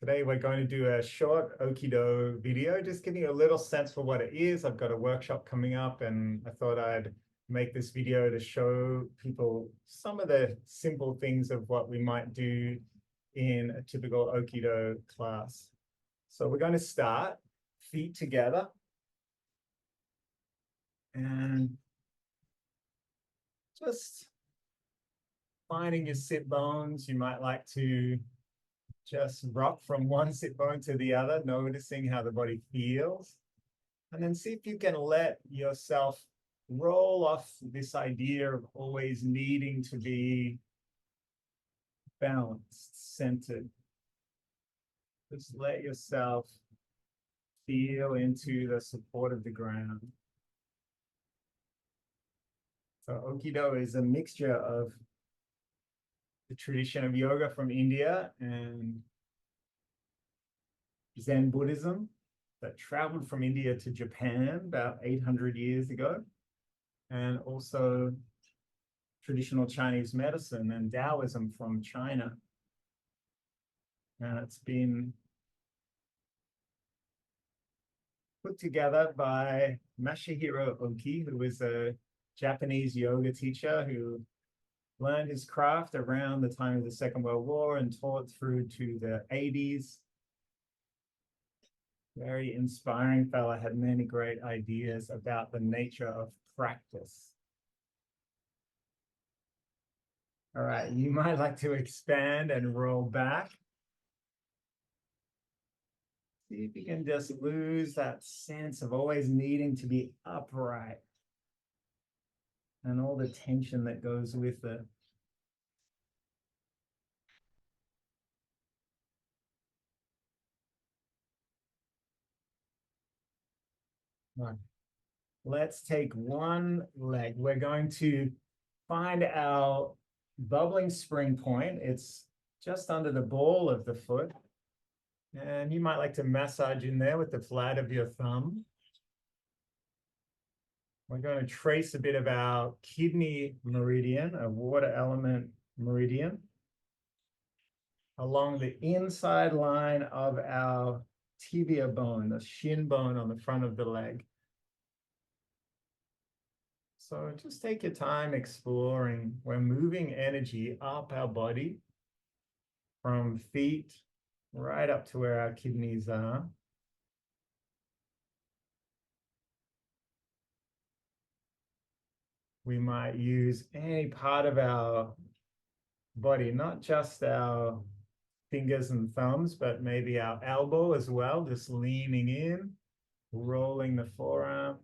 Today we're going to do a short Okido video, just giving you a little sense for what it is. I've got a workshop coming up and I thought I'd make this video to show people some of the simple things of what we might do in a typical Okido class. So we're going to start feet together and just finding your sit bones. You might like to just rock from one sit bone to the other, noticing how the body feels. And then see if you can let yourself roll off this idea of always needing to be balanced, centered. Just let yourself feel into the support of the ground. So Okido is a mixture of the tradition of yoga from India and Zen Buddhism that traveled from India to Japan about 800 years ago, and also traditional Chinese medicine and Taoism from China. And it's been put together by Masahiro Oki, who was a Japanese yoga teacher who learned his craft around the time of the Second World War and taught through to the 80s. Very inspiring fella, had many great ideas about the nature of practice. All right, you might like to expand and roll back. See if you can just lose that sense of always needing to be upright and all the tension that goes with it. Right. Let's take one leg. We're going to find our bubbling spring point. It's just under the ball of the foot. And you might like to massage in there with the flat of your thumb. We're going to trace a bit of our kidney meridian, a water element meridian, along the inside line of our tibia bone, the shin bone on the front of the leg. So just take your time exploring. We're moving energy up our body from feet right up to where our kidneys are. We might use any part of our body, not just our fingers and thumbs, but maybe our elbow as well, just leaning in, rolling the forearm.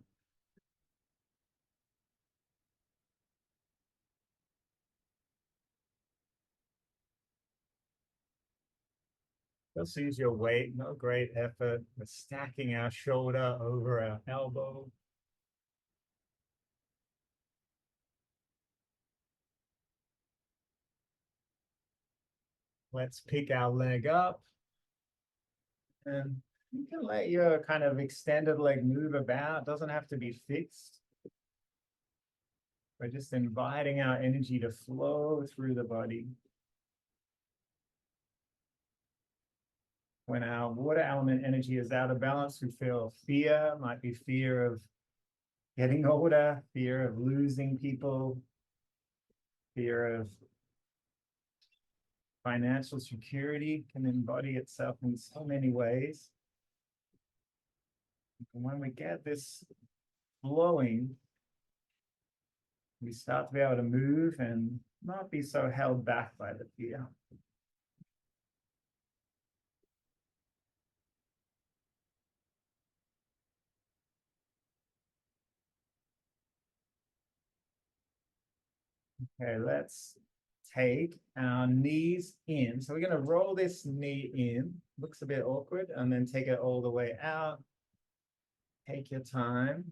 Just use your weight, no great effort. We're stacking our shoulder over our elbow. Let's pick our leg up. And you can let your kind of extended leg move about. It doesn't have to be fixed. We're just inviting our energy to flow through the body. When our water element energy is out of balance, we feel fear, might be fear of getting older, fear of losing people, fear of financial security can embody itself in so many ways. And when we get this flowing, we start to be able to move and not be so held back by the fear. Okay, let's take our knees in. So we're going to roll this knee in. Looks a bit awkward, and then take it all the way out. Take your time,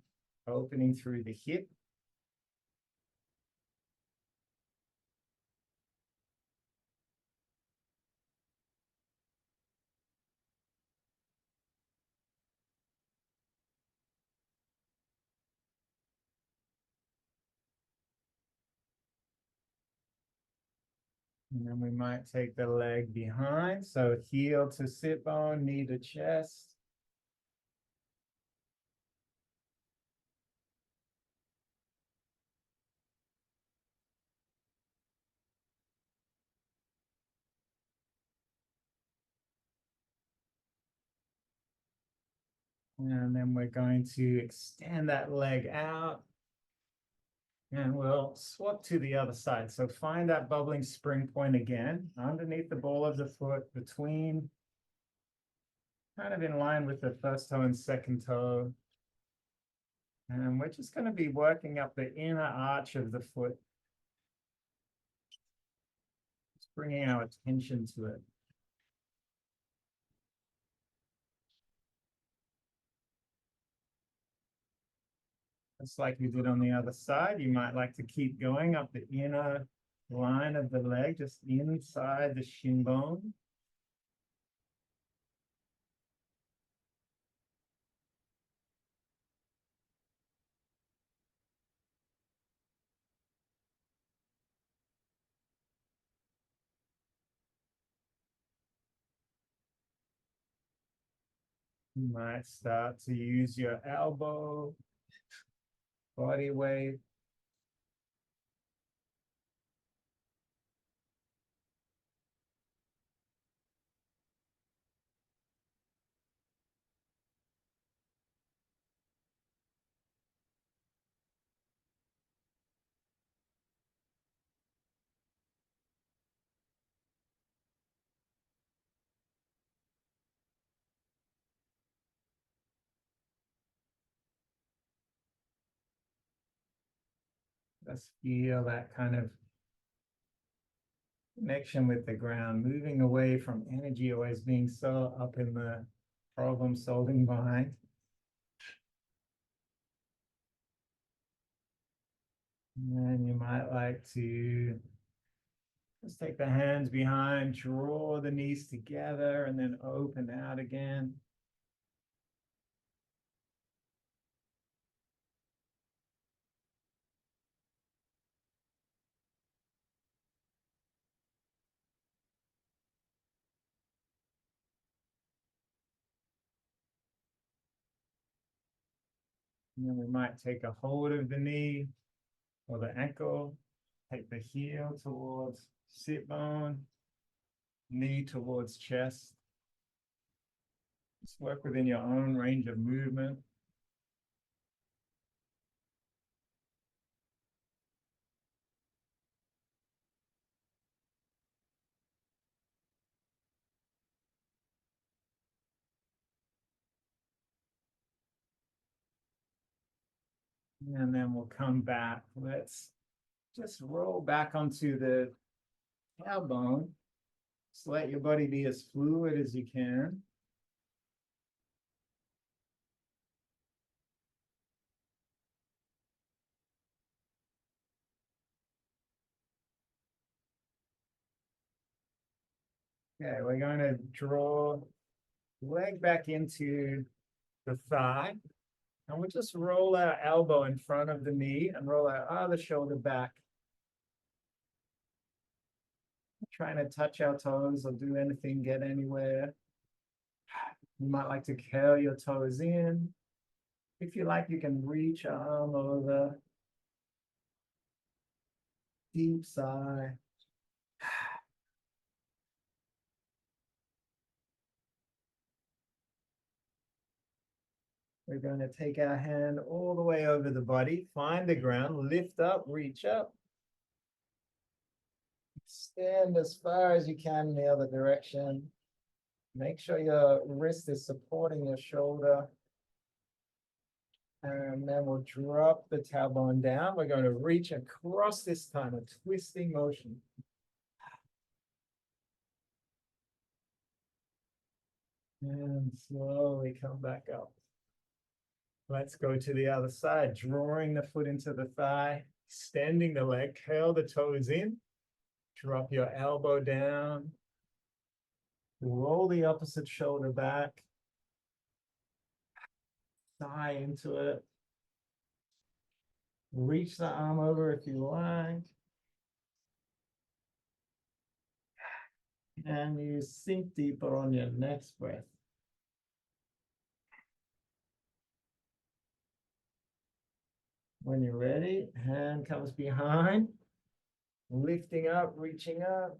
opening through the hip. And then we might take the leg behind. So heel to sit bone, knee to chest. And then we're going to extend that leg out. And we'll swap to the other side. So find that bubbling spring point again, underneath the ball of the foot, between, kind of in line with the first toe and second toe. And we're just going to be working up the inner arch of the foot, just bringing our attention to it. Just like we did on the other side, you might like to keep going up the inner line of the leg, just inside the shin bone. You might start to use your elbow, body weight. Just feel that kind of connection with the ground, moving away from energy always being so up in the problem solving mind. And you might like to just take the hands behind, draw the knees together, and then open out again. And then we might take a hold of the knee or the ankle, take the heel towards sit bone, knee towards chest. Just work within your own range of movement. And then we'll come back. Let's just roll back onto the tailbone. Just let your body be as fluid as you can. Okay, we're going to draw leg back into the thigh. And we'll just roll our elbow in front of the knee and roll our other shoulder back. Trying to touch our toes or do anything, get anywhere. You might like to curl your toes in. If you like, you can reach your arm over. Deep sigh. We're going to take our hand all the way over the body, find the ground, lift up, reach up. Extend as far as you can in the other direction. Make sure your wrist is supporting your shoulder. And then we'll drop the tailbone down. We're going to reach across this time, a twisting motion. And slowly come back up. Let's go to the other side, drawing the foot into the thigh, extending the leg, curl the toes in, drop your elbow down, roll the opposite shoulder back, thigh into it. Reach the arm over if you like. And you sink deeper on your next breath. When you're ready, hand comes behind, lifting up, reaching up.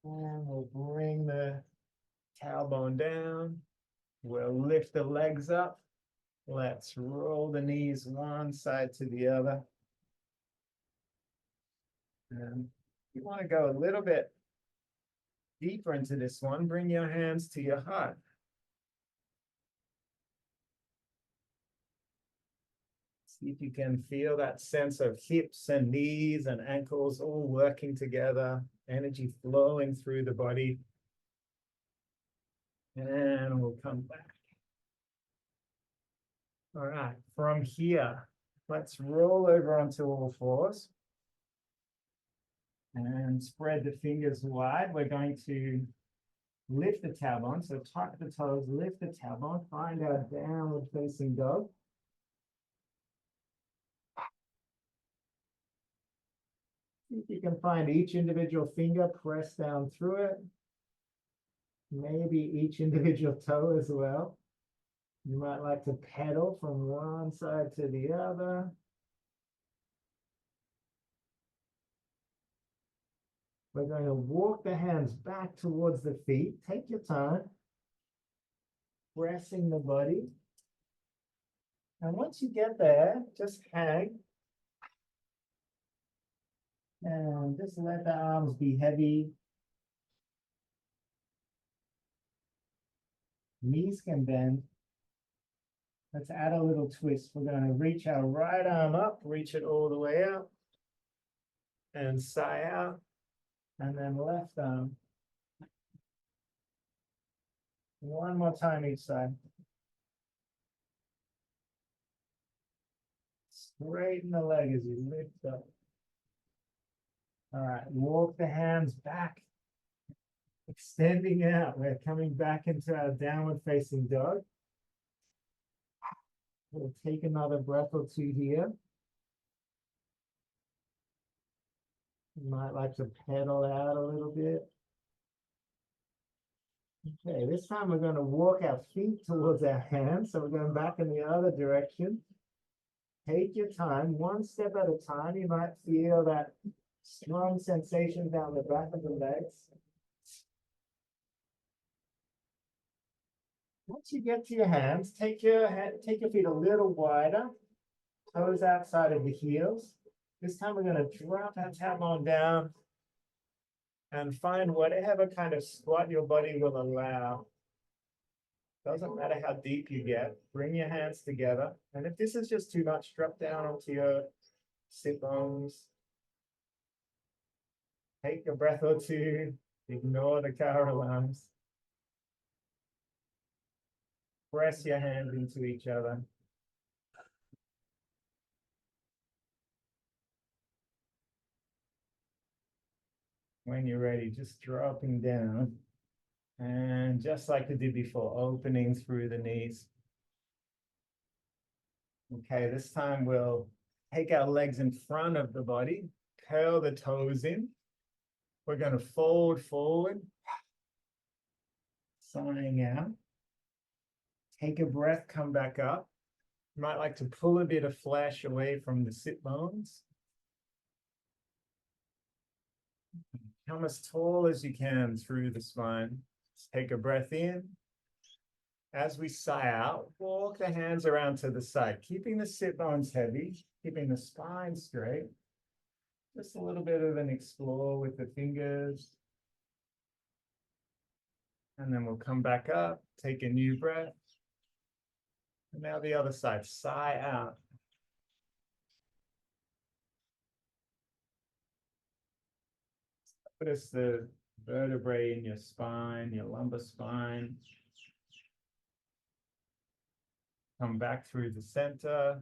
And we'll bring the tailbone down. We'll lift the legs up. Let's roll the knees one side to the other. And you want to go a little bit deeper into this one. Bring your hands to your heart. See if you can feel that sense of hips and knees and ankles all working together, energy flowing through the body. And we'll come back. All right, from here, let's roll over onto all fours and spread the fingers wide. We're going to lift the tailbone, so tuck the toes, lift the tailbone, find our downward facing dog. See if you can find each individual finger, press down through it. Maybe each individual toe as well. You might like to pedal from one side to the other. We're going to walk the hands back towards the feet. Take your time, pressing the body. And once you get there, just hang. And just let the arms be heavy. Knees can bend. Let's add a little twist. We're going to reach our right arm up, reach it all the way out, and sigh out, and then left arm. One more time each side. Straighten the leg as you lift up. All right, walk the hands back, extending out. We're coming back into our downward facing dog. We'll take another breath or two here. You might like to pedal out a little bit. Okay, this time we're going to walk our feet towards our hands. So we're going back in the other direction. Take your time, one step at a time. You might feel that strong sensation down the back of the legs. Once you get to your hands, take your feet a little wider, toes outside of the heels. This time we're going to drop our tailbone down and find whatever kind of squat your body will allow. Doesn't matter how deep you get. Bring your hands together. And if this is just too much, drop down onto your sit bones. Take a breath or two. Ignore the car alarms. Press your hands into each other. When you're ready, just dropping down. And just like we did before, opening through the knees. Okay, this time we'll take our legs in front of the body, curl the toes in. We're going to fold forward, sighing out. Take a breath, come back up. You might like to pull a bit of flesh away from the sit bones. Come as tall as you can through the spine. Just take a breath in. As we sigh out, walk the hands around to the side, keeping the sit bones heavy, keeping the spine straight. Just a little bit of an explore with the fingers. And then we'll come back up, take a new breath. And now the other side, sigh out. Notice the vertebrae in your spine, your lumbar spine. Come back through the center.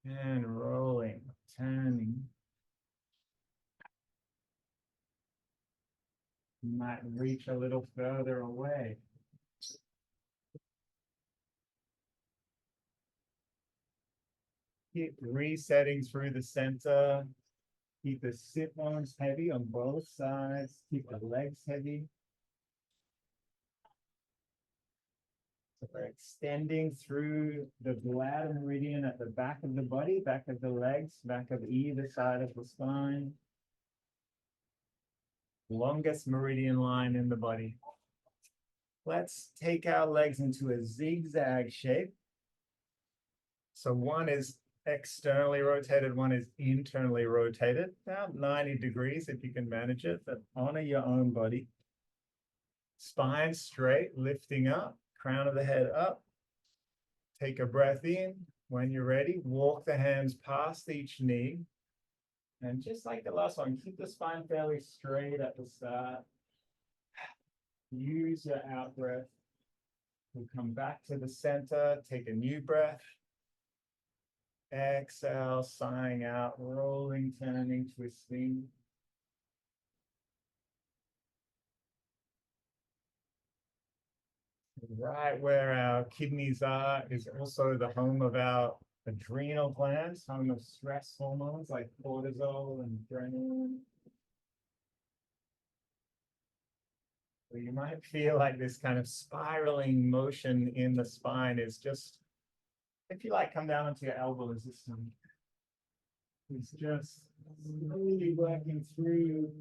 And rolling, turning. You might reach a little further away. Keep resetting through the center. Keep the sit bones heavy on both sides. Keep the legs heavy. So we're extending through the bladder meridian at the back of the body, back of the legs, back of either side of the spine. Longest meridian line in the body. Let's take our legs into a zigzag shape. So one is externally rotated, one is internally rotated, about 90 degrees if you can manage it, but honor your own body. Spine straight, lifting up, crown of the head up. Take a breath in. When you're ready, walk the hands past each knee. And just like the last one, keep the spine fairly straight at the start. Use your out breath. We'll come back to the center, take a new breath. Exhale, sighing out, rolling, turning, twisting. Right where our kidneys are is also the home of our adrenal glands, home of stress hormones like cortisol and adrenaline. So you might feel like this kind of spiraling motion in the spine is just, if you like, come down onto your elbows this time. It's just slowly working through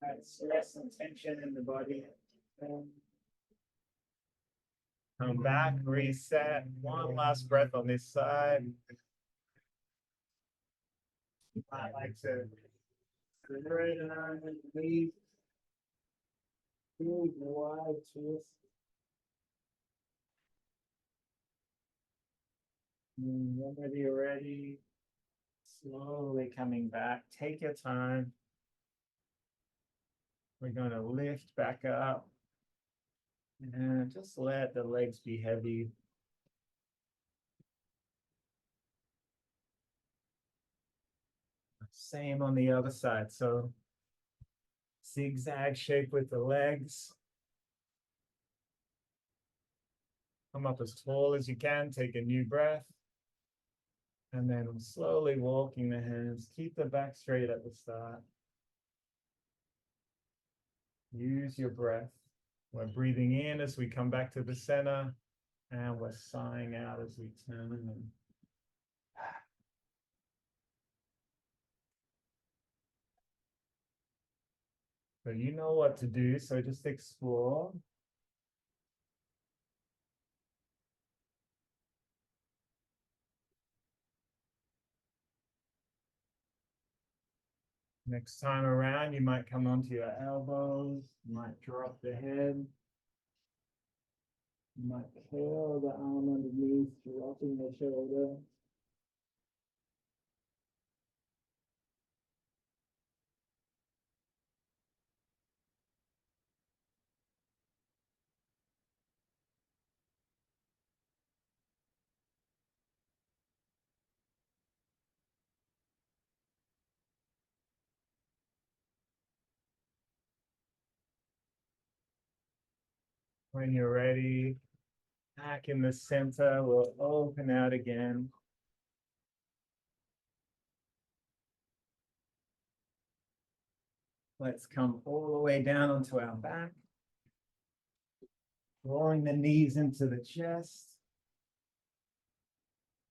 that stress and tension in the body. Come back, reset. One last breath on this side. I like to straight arm and leave. Big wide twist. And whenever you're ready, slowly coming back. Take your time. We're going to lift back up. And just let the legs be heavy. Same on the other side. So zigzag shape with the legs. Come up as tall as you can. Take a new breath. And then slowly walking the hands. Keep the back straight at the start. Use your breath. We're breathing in as we come back to the center. And we're sighing out as we turn. So you know what to do, so just explore. Next time around, you might come onto your elbows, you might drop the head. You might curl the arm underneath, dropping the shoulder. When you're ready, back in the center, we'll open out again. Let's come all the way down onto our back. Drawing the knees into the chest.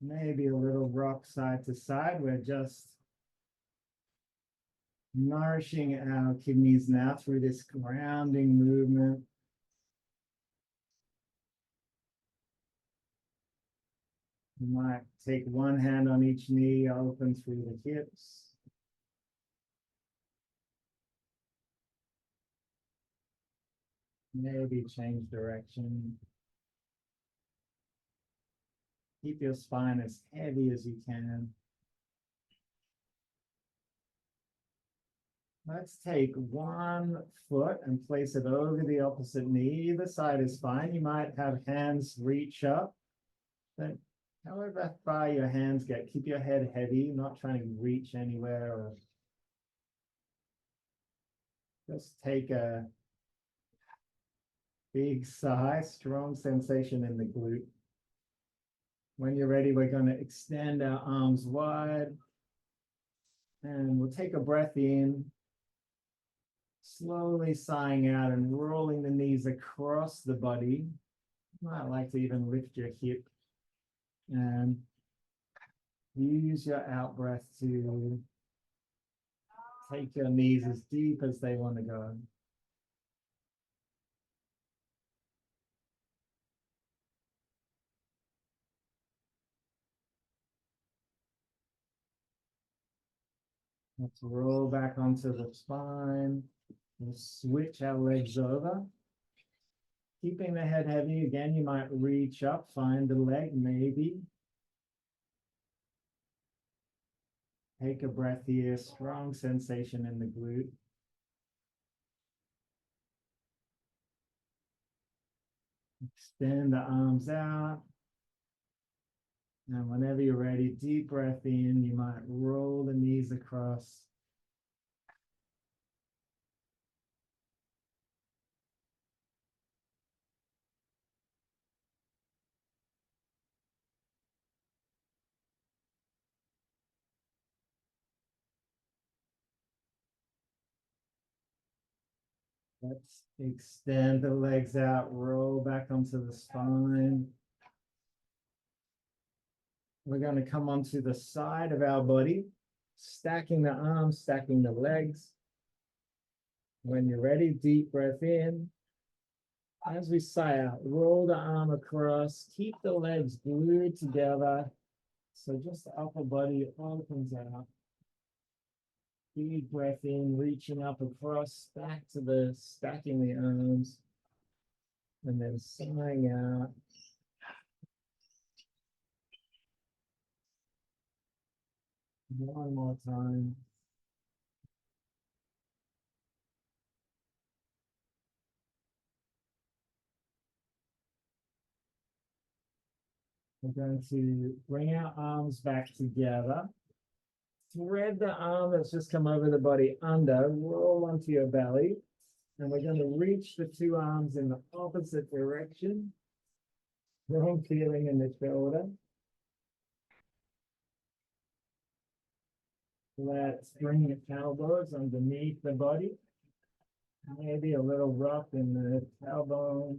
Maybe a little rock side to side. We're just nourishing our kidneys now through this grounding movement. You might take one hand on each knee, open through the hips. Maybe change direction. Keep your spine as heavy as you can. Let's take one foot and place it over the opposite knee. Either side is fine. You might have hands reach up. But however far your hands get, keep your head heavy, not trying to reach anywhere. Or just take a big sigh, strong sensation in the glute. When you're ready, we're going to extend our arms wide. And we'll take a breath in, slowly sighing out and rolling the knees across the body. You might like to even lift your hip and use your out breath to take your knees as deep as they want to go. Let's roll back onto the spine. We'll switch our legs over. Keeping the head heavy, again, you might reach up, find the leg, maybe. Take a breath here, strong sensation in the glute. Extend the arms out. And whenever you're ready, deep breath in, you might roll the knees across. Let's extend the legs out, roll back onto the spine. We're going to come onto the side of our body, stacking the arms, stacking the legs. When you're ready, deep breath in. As we sigh out, roll the arm across, keep the legs glued together. So just the upper body opens out. Big breath in, reaching up across, back to the stacking the arms, and then sighing out. One more time. We're going to bring our arms back together. Thread the arm that's just come over the body under, roll onto your belly. And we're going to reach the two arms in the opposite direction. Strong feeling in the shoulder. Let's bring the elbows underneath the body. Maybe a little rough in the tailbone.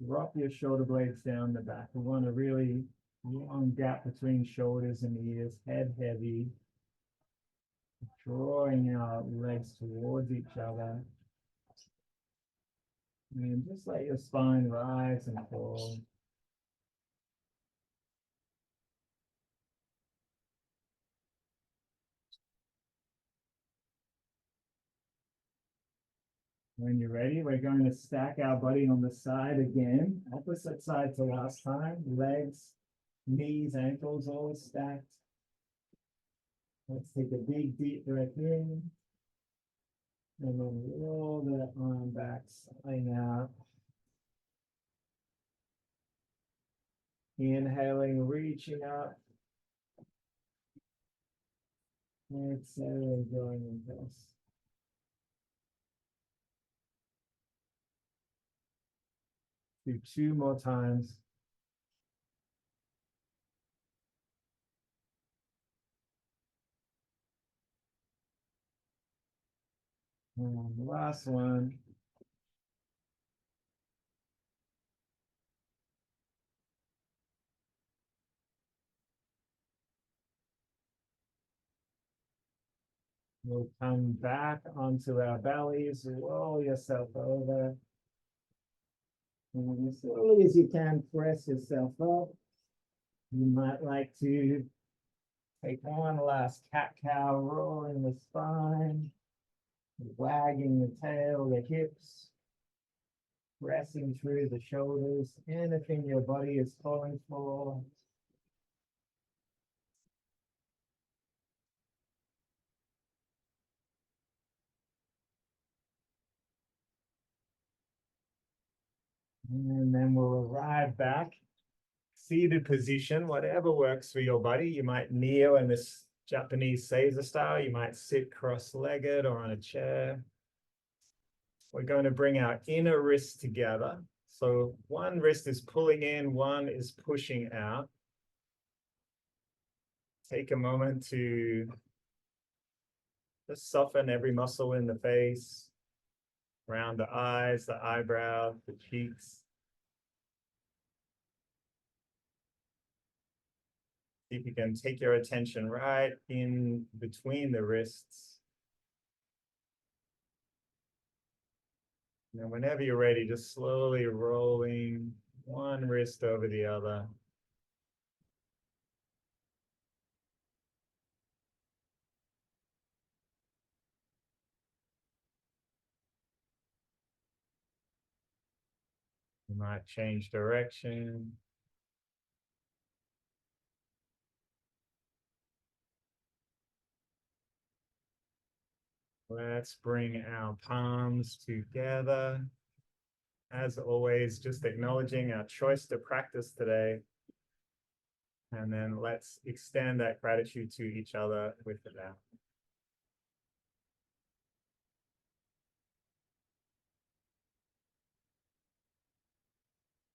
Drop your shoulder blades down the back. We want a really long gap between shoulders and ears, head heavy. Drawing our legs towards each other. And just let your spine rise and fall. When you're ready, we're going to stack our body on the side again, opposite side to last time. Legs, knees, ankles all stacked. Let's take a big deep breath in. And then roll that arm back, sighing out. Inhaling, reaching up. Exhaling, going into this. Do two more times. And the last one. We'll come back onto our bellies, roll yourself over. And as slowly as you can, press yourself up. You might like to take one last cat-cow, rolling the spine, wagging the tail, the hips, pressing through the shoulders, anything your body is calling for. And then we'll arrive back, seated position, whatever works for your body. You might kneel in this Japanese Seiza style. You might sit cross-legged or on a chair. We're going to bring our inner wrists together. So one wrist is pulling in, one is pushing out. take a moment to just soften every muscle in the face, around the eyes, the eyebrows, the cheeks. See if you can take your attention right in between the wrists. And whenever you're ready, just slowly rolling one wrist over the other. You might change direction. Let's bring our palms together. As always, just acknowledging our choice to practice today. And then let's extend that gratitude to each other with it out.